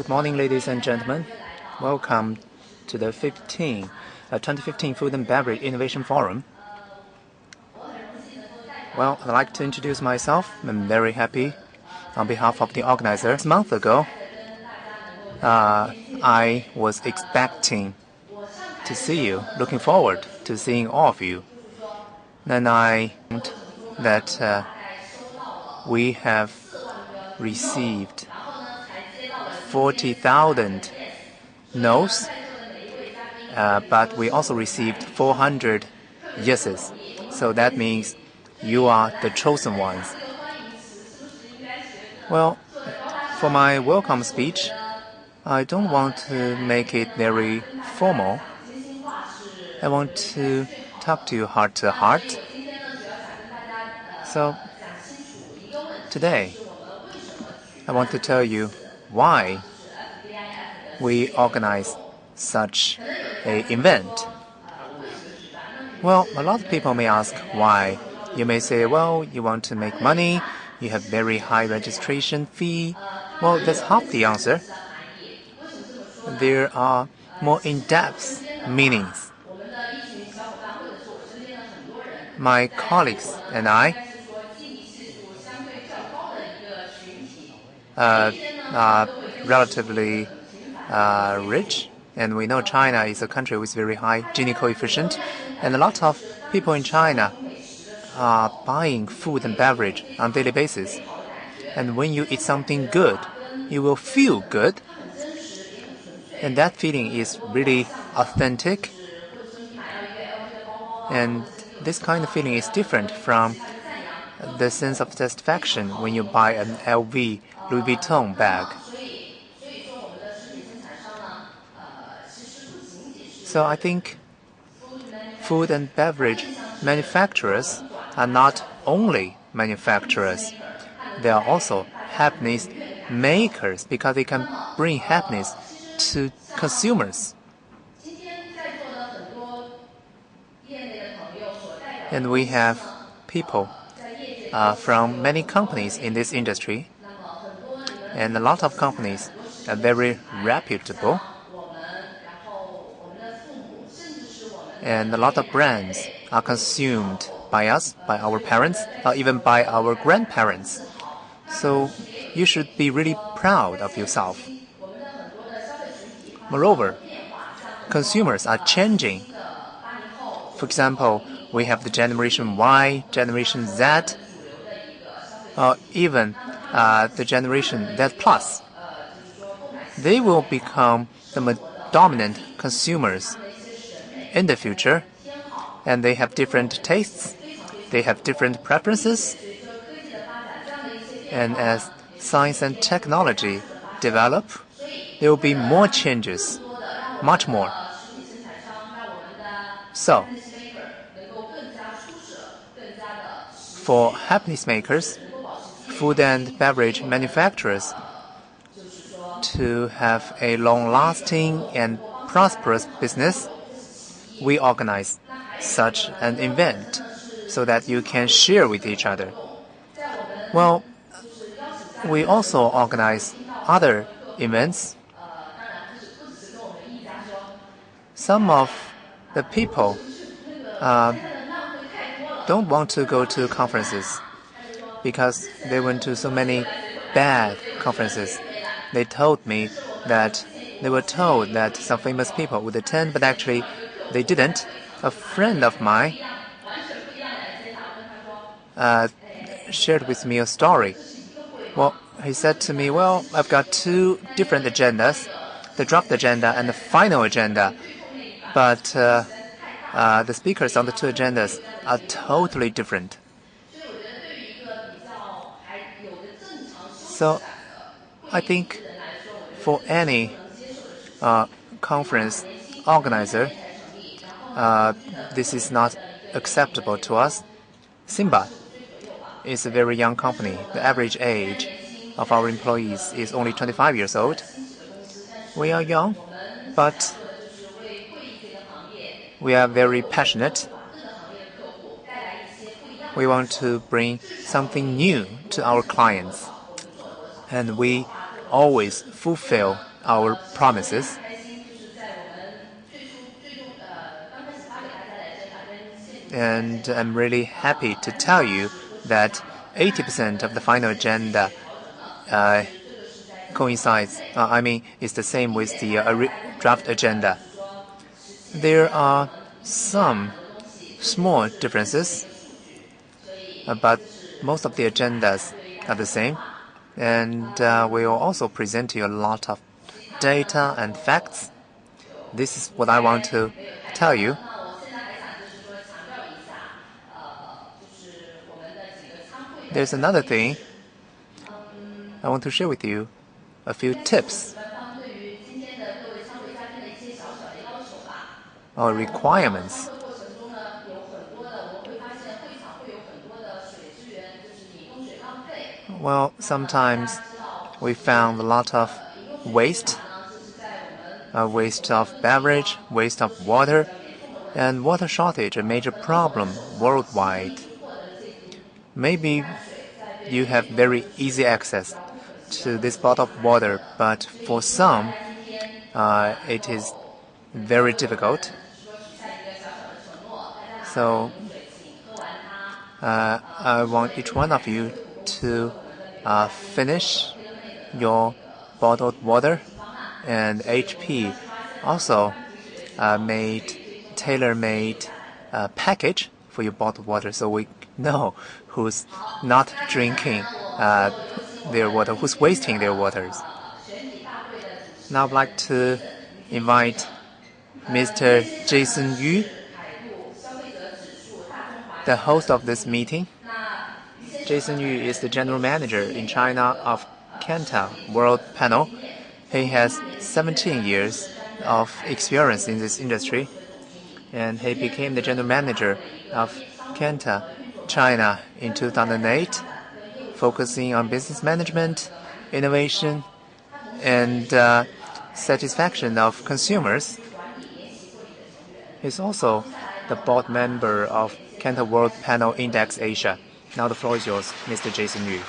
Good morning, ladies and gentlemen. Welcome to the 2015 Food and Beverage Innovation Forum. Well, I'd like to introduce myself. I'm very happy on behalf of the organizer. A month ago, I was expecting to see you, looking forward to seeing all of you. Then I learned that we have received 40,000 no's, but we also received 400 yeses. So that means you are the chosen ones. Well, for my welcome speech, I don't want to make it very formal. I want to talk to you heart to heart. So today, I want to tell you why we organize such an event. Well, a lot of people may ask why. You may say, well, you want to make money, you have very high registration fee. Well, that's half the answer. There are more in-depth meanings. My colleagues and I are relatively rich, and we know China is a country with very high Gini coefficient, and a lot of people in China are buying food and beverage on a daily basis. And when you eat something good, you will feel good, and that feeling is really authentic. And this kind of feeling is different from the sense of satisfaction when you buy an LV Louis Vuitton bag. So I think food and beverage manufacturers are not only manufacturers, they are also happiness makers because they can bring happiness to consumers. And we have people from many companies in this industry, and a lot of companies are very reputable, and a lot of brands are consumed by us, by our parents, or even by our grandparents. So you should be really proud of yourself. Moreover, consumers are changing. For example, we have the Generation Y, Generation Z, or even the Generation Z Plus. They will become the dominant consumers in the future, and they have different tastes, they have different preferences, and as science and technology develop, there will be more changes, much more. So, for happiness makers, food and beverage manufacturers, to have a long-lasting and prosperous business, we organize such an event so that you can share with each other. Well, we also organize other events. Some of the people don't want to go to conferences because they went to so many bad conferences. They told me that they were told that some famous people would attend, but actually they didn't. A friend of mine shared with me a story. Well, he said to me, well, I've got two different agendas, the draft agenda and the final agenda, but the speakers on the two agendas are totally different. So I think for any conference organizer, this is not acceptable to us. Simba is a very young company. The average age of our employees is only 25 years old. We are young, but we are very passionate. We want to bring something new to our clients, and we always fulfill our promises. And I'm really happy to tell you that 80% of the final agenda coincides, is the same with the draft agenda. There are some small differences, but most of the agendas are the same. And we will also present you a lot of data and facts. This is what I want to tell you. There's another thing. I want to share with you a few tips or requirements. Well, sometimes we found a lot of waste of beverage, waste of water, and water shortage, a major problem worldwide. Maybe you have very easy access to this bottle of water, but for some, it is very difficult. So, I want each one of you to finish your bottled water, and HP also made tailor-made package for your bottled water, so we know who's not drinking their water, who's wasting their waters. Now I'd like to invite Mr. Jason Yu, the host of this meeting. Jason Yu is the general manager in China of Kenta World Panel. He has 17 years of experience in this industry, and he became the general manager of Kenta China in 2008, focusing on business management, innovation, and satisfaction of consumers. He's also the board member of Kenta World Panel Index Asia. Now the floor is yours, Mr. Jason Yu.